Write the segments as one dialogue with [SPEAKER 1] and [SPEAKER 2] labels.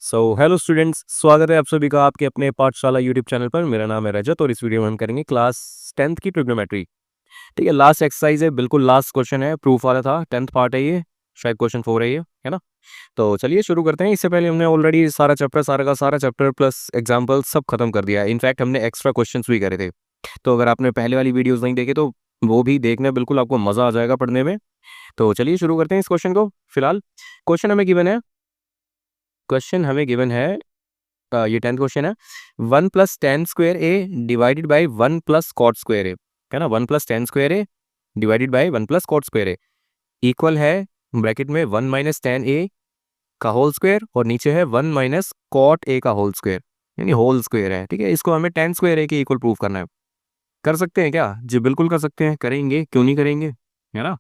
[SPEAKER 1] Hello students, स्वागत है आप सभी का आपके अपने पाठशाला यूट्यूब चैनल पर। मेरा नाम है रजत और इस वीडियो में हम करेंगे क्लास 10th की ट्रिग्नोमेट्री। ठीक है, लास्ट एक्सरसाइज है, बिल्कुल लास्ट क्वेश्चन है, प्रूफ वाला था, 10th पार्ट है ये, शायद क्वेश्चन 4 है ये, है ना। तो चलिए शुरू करते हैं। इससे पहले हमने ऑलरेडी सारा चैप्टर, सारा का सारा चैप्टर प्लस एग्जाम्पल सब खत्म कर दिया है। इनफैक्ट हमने एक्स्ट्रा क्वेश्चन भी करे थे। तो अगर आपने पहले वाली वीडियोज नहीं देखे तो वो भी देखने, बिल्कुल आपको मजा आ जाएगा पढ़ने में। तो चलिए शुरू करते हैं इस क्वेश्चन को। फिलहाल क्वेश्चन हमें गिवन है ये 10th क्वेश्चन है। 1 + tan² A divided by 1 + cot² A, है ना। 1 + tan² A divided by 1 + cot² A equal है, ब्रैकेट में 1 - tan A का होल स्क्वायर और नीचे है 1 - cot A का होल स्क्वायर, यानी होल स्क्वायर है। ठीक है, इसको हमें tan² A के इक्वल प्रूव करना है। कर सकते हैं क्या? जी बिल्कुल कर सकते हैं, करेंगे, क्यों नहीं करेंगे, है ना।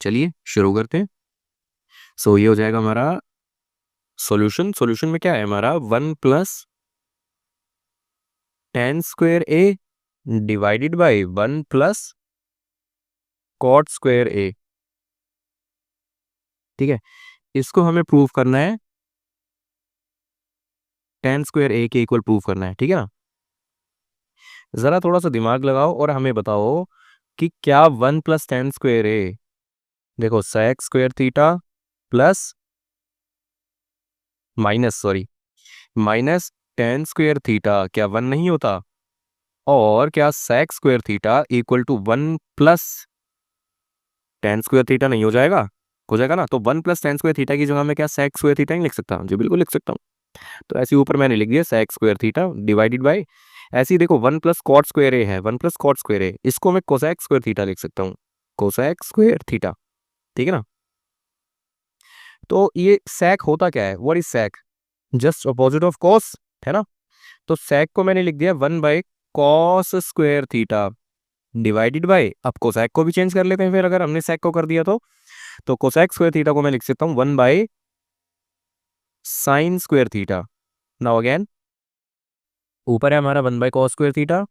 [SPEAKER 1] चलिए शुरू करते हैं। ये हो जाएगा हमारा सॉल्यूशन। सॉल्यूशन में क्या है हमारा, 1 + tan² A divided by 1 + cot²A। ठीक है, इसको हमें प्रूव करना है, tan² A के इक्वल प्रूव करना है। ठीक है ना। जरा थोड़ा सा दिमाग लगाओ और हमें बताओ कि क्या 1 + tan²A, देखो sec² प्लस माइनस tan² क्या 1 नहीं होता? और क्या sec² इक्वल टू 1 + tan² नहीं हो जाएगा? हो जाएगा ना। तो 1 + tan² की जगह में क्या sec² नहीं लिख सकता? जी बिल्कुल लिख सकता हूँ। तो ऐसे ऊपर मैंने लिख दिया sec² डिवाइडेड बाई, ऐसे ही देखो 1 + cot²A है, 1 + cot²A, इसको मैं cosec² लिख सकता हूँ, cosec²। ठीक है ना। तो ये sec होता क्या है, what is sec? Just opposite of cos, है ना। तो sec को मैंने लिख दिया 1/cos² डिवाइडेड बाई, अब कोसैक को भी चेंज कर लेते हैं फिर, अगर हमने sec को कर दिया तो cosec² को मैं लिख सकता हूँ 1/sin²। नाउ अगेन, ऊपर है हमारा 1/cos²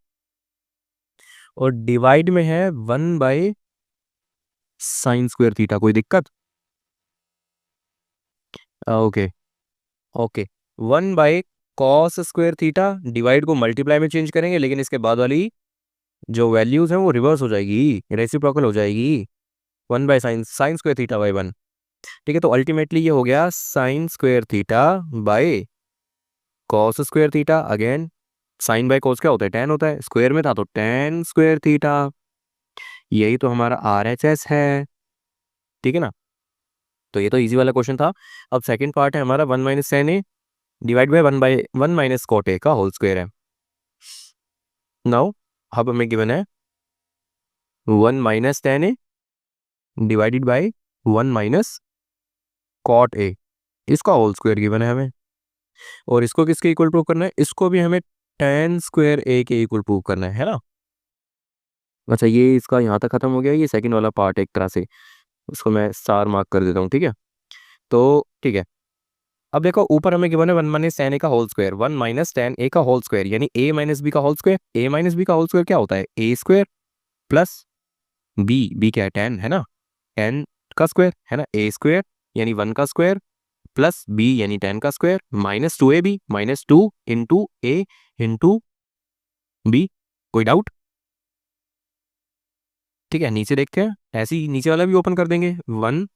[SPEAKER 1] और डिवाइड में है 1/sin²। कोई दिक्कत? Okay okay. 1/cos², डिवाइड को मल्टीप्लाई में चेंज करेंगे, लेकिन इसके बाद वाली जो वैल्यूज हैं वो रिवर्स हो जाएगी, रेसिप्रोकल हो जाएगी। 1/sin²θ/1। ठीक है, तो अल्टीमेटली ये हो गया sin²θ/cos²। Again, sign by cos क्या होता है, tan होता है, स्क्वायर में था तो tan²θ। यही तो हमारा RHS है। ठीक है ना। तो ये तो इजी वाला क्वेश्चन था। अब सेकंड पार्ट है हमारा, 1 - tan A divide by 1/1 - cot A का होल स्क्वायर है। नाउ अब हमें गिवन है 1 - tan A divided by 1 - cot A, इसका होल स्क्वायर गिवन है हमें। और इसको किसके इक्वल प्रूव करना है? इसको भी हमें tan²A के इक्वल प्रूव करना है ना। अच्छा, ये इसका यहाँ तक खत्म हो गया, ये सेकंड वाला पार्ट एक तरह से, उसको मैं स्टार मार्क कर देता हूँ। ठीक है, तो ठीक है। अब देखो ऊपर हमें गिवन है 1 - tan A का होल स्क्वायर, 1 - tan A का होल स्क्वायर यानी A - B का होल स्क्वायर। A - B का होल स्क्वायर क्या होता है, A² प्लस बी क्या है, tan, है ना। tan का स्क्वायर है ना, A² यानी 1 का स्क्वायर प्लस B यानी tan का स्क्वायर -2AB, -2 × A × B। कोई डाउट? ठीक है, नीचे देखते हैं, ऐसे ही नीचे वाला भी ओपन कर देंगे। 1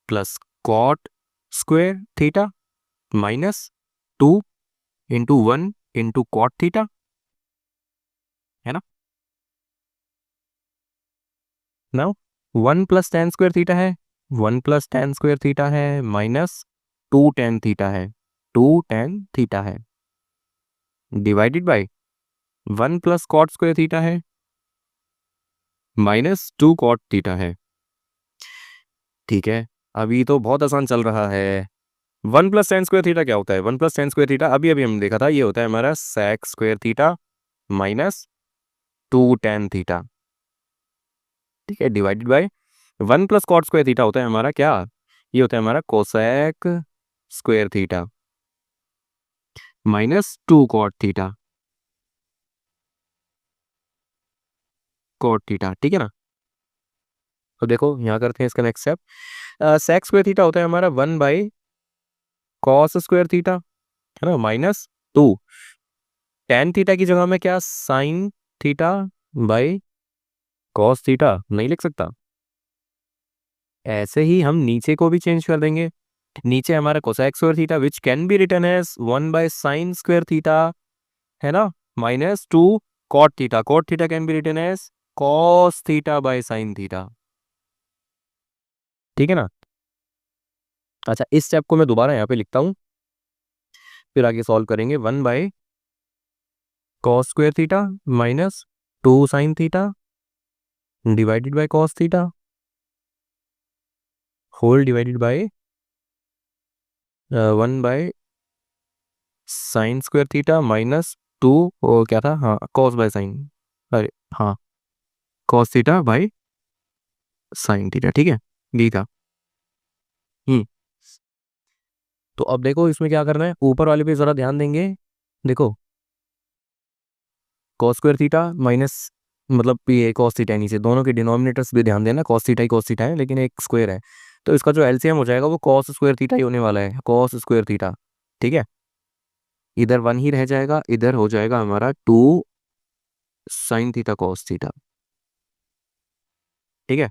[SPEAKER 1] + cot² -2 × 1 × cot, है ना। नाउ 1 + tan² है, 1 + tan² है, -2 tan θ है, 2 tan θ है, डिवाइडेड बाई 1 + cot² है, -2 cot θ है। ठीक है, अभी तो बहुत आसान चल रहा है। 1 + tan² क्या होता है? 1 + tan² अभी अभी हमने देखा था, ये होता है हमारा sec² -2 tan θ। ठीक है, डिवाइडेड बाय 1 + cot² होता है हमारा क्या, ये होता है हमारा cosec² -2 cot θ। ठीक है ना। अब देखो यहाँ करते हैं इसका नेक्स्ट स्टेप। sec² होता है हमारा 1 कॉस स्क्वायर थीटा, है ना, माइनस 2 टेन थीटा की जगह में क्या sine theta by cos theta नहीं लिख सकता। ऐसे ही हम नीचे को भी चेंज कर देंगे। नीचे हमारा cosec square theta which can be written as 1/sin square theta, है ना, minus 2 cot theta, cot theta can be written as cos theta by sine theta. ठीक है ना। अच्छा, इस स्टेप को मैं दोबारा यहाँ पे लिखता हूँ, फिर आगे सॉल्व करेंगे। 1/cos square theta minus 2 sine theta divided by cos theta whole divided by 1/sin square theta minus 2, वो क्या था, हाँ, कॉस बाय साइन, अरे हाँ, cos theta by sine theta. ठीक है, यही था। हम्म तो अब देखो इसमें क्या करना है, ऊपर वाले पे जरा ध्यान देंगे। देखो कॉस स्क्वायर थीटा माइनस, मतलब ये कॉस थीटा है नीचे, दोनों के डिनोमिनेटर्स भी ध्यान देना, कॉस थीटा ही कॉस थीटा है, लेकिन एक स्क्वायर है, तो इसका जो एलसीएम हो जाएगा वो कॉस स्क्वायर थीटा ही होने वाला है, कॉस स्क्वायर थीटा। ठीक है, इधर 1 ही रह जाएगा, इधर हो जाएगा हमारा 2 साइन थीटा कॉस थीटा। ठीक है,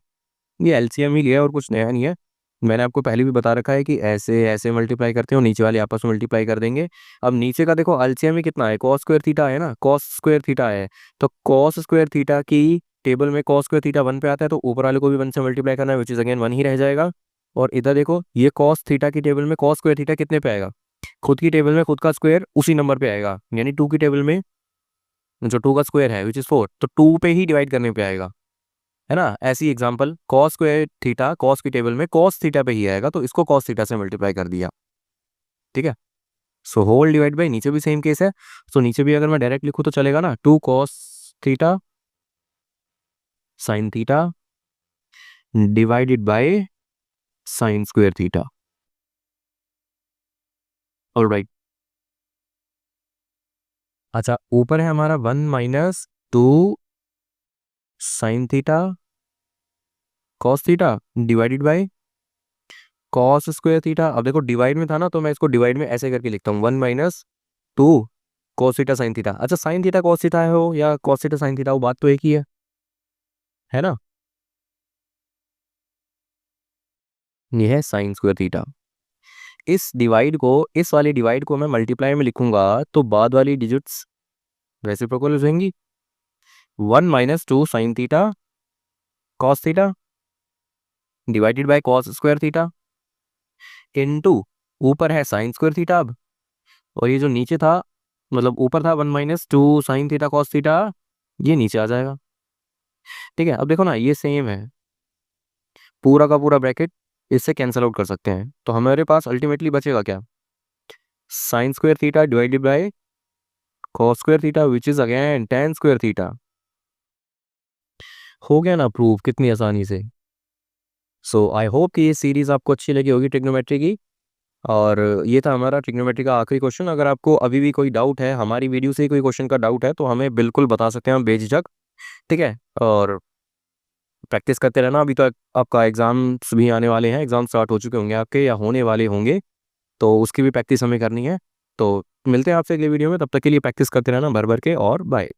[SPEAKER 1] ये एलसीएम ही लिया है और कुछ नया नहीं है। मैंने आपको पहले भी बता रखा है कि ऐसे ऐसे मल्टीप्लाई करते हो, नीचे वाले आपस में मल्टीप्लाई कर देंगे। अब नीचे का देखो एलसीएम ही कितना है, कॉस स्क्वायर थीटा है ना, कॉस स्क्वायर थीटा है, तो कॉस स्क्वायर थीटा की टेबल में कॉस स्क्वायर थीटा 1 पे आता है, तो ऊपर वाले को भी 1 से मल्टीप्लाई करना है, विच इज अगेन 1 ही रह जाएगा। और इधर देखो ये कॉस थीटा की टेबल में कॉस स्क्वायर थीटा कितने पे आएगा, खुद की टेबल में खुद का स्क्वायर उसी नंबर पे आएगा, यानी 2 की टेबल में जो 2 का स्क्वायर है विच इज 4, तो 2 पे ही डिवाइड करने पे आएगा, है ना। ऐसी example cos square theta cos की टेबल में कॉस थीटा पे ही आएगा, तो इसको कॉस थीटा से मल्टीप्लाई कर दिया। ठीक है, सो होल डिवाइड बाई, नीचे भी सेम केस है, सो नीचे भी अगर मैं डायरेक्ट लिखूँ तो चलेगा ना, 2 cos theta sine theta divided by sine square theta. Alright, अच्छा, ऊपर है हमारा 1 - 2 sine theta cos theta divided by cos square theta. अब देखो डिवाइड में था ना, तो मैं इसको डिवाइड में ऐसे करके लिखता हूँ, 1 - 2 कॉस थीटा साइन थीटा। अच्छा, साइन थीटा कॉस थीटा हो या कॉस थीटा साइन थीटा हो, बात तो एक ही है ना। ये है साइन स्क्वायर थीटा। इस डिवाइड को, इस वाली डिवाइड को मैं मल्टीप्लाई में लिखूंगा तो बाद वाली डिजिट्स रेसिप्रोकल हो जाएंगी। 1 - 2 sine theta cos theta divided by cos square theta into ऊपर है साइन स्क्वायर थीटा अब, और ये जो नीचे था, मतलब ऊपर था 1 - 2 साइन थीटा कॉस थीटा, ये नीचे आ जाएगा। ठीक है, अब देखो ना ये सेम है, पूरा का पूरा ब्रैकेट इससे कैंसिल आउट कर सकते हैं, तो हमारे पास अल्टीमेटली बचेगा क्या, sine square theta divided by cos square theta which is again ten square theta. हो गया ना प्रूव कितनी आसानी से। सो आई होप कि ये सीरीज आपको अच्छी लगी होगी ट्रिग्नोमेट्री की, और ये था हमारा ट्रिग्नोमेट्री का आखिरी क्वेश्चन। अगर आपको अभी भी कोई डाउट है, हमारी वीडियो से ही कोई क्वेश्चन का डाउट है, तो हमें बिल्कुल बता सकते हैं, हम बेझिझक। ठीक है, और प्रैक्टिस करते रहना। अभी तो आपका एग्जाम्स भी आने वाले हैं, एग्जाम स्टार्ट हो चुके होंगे आपके या होने वाले होंगे, तो उसकी भी प्रैक्टिस हमें करनी है। तो मिलते हैं आपसे अगले वीडियो में, तब तक के लिए प्रैक्टिस करते रहना भर भर के, और बाय।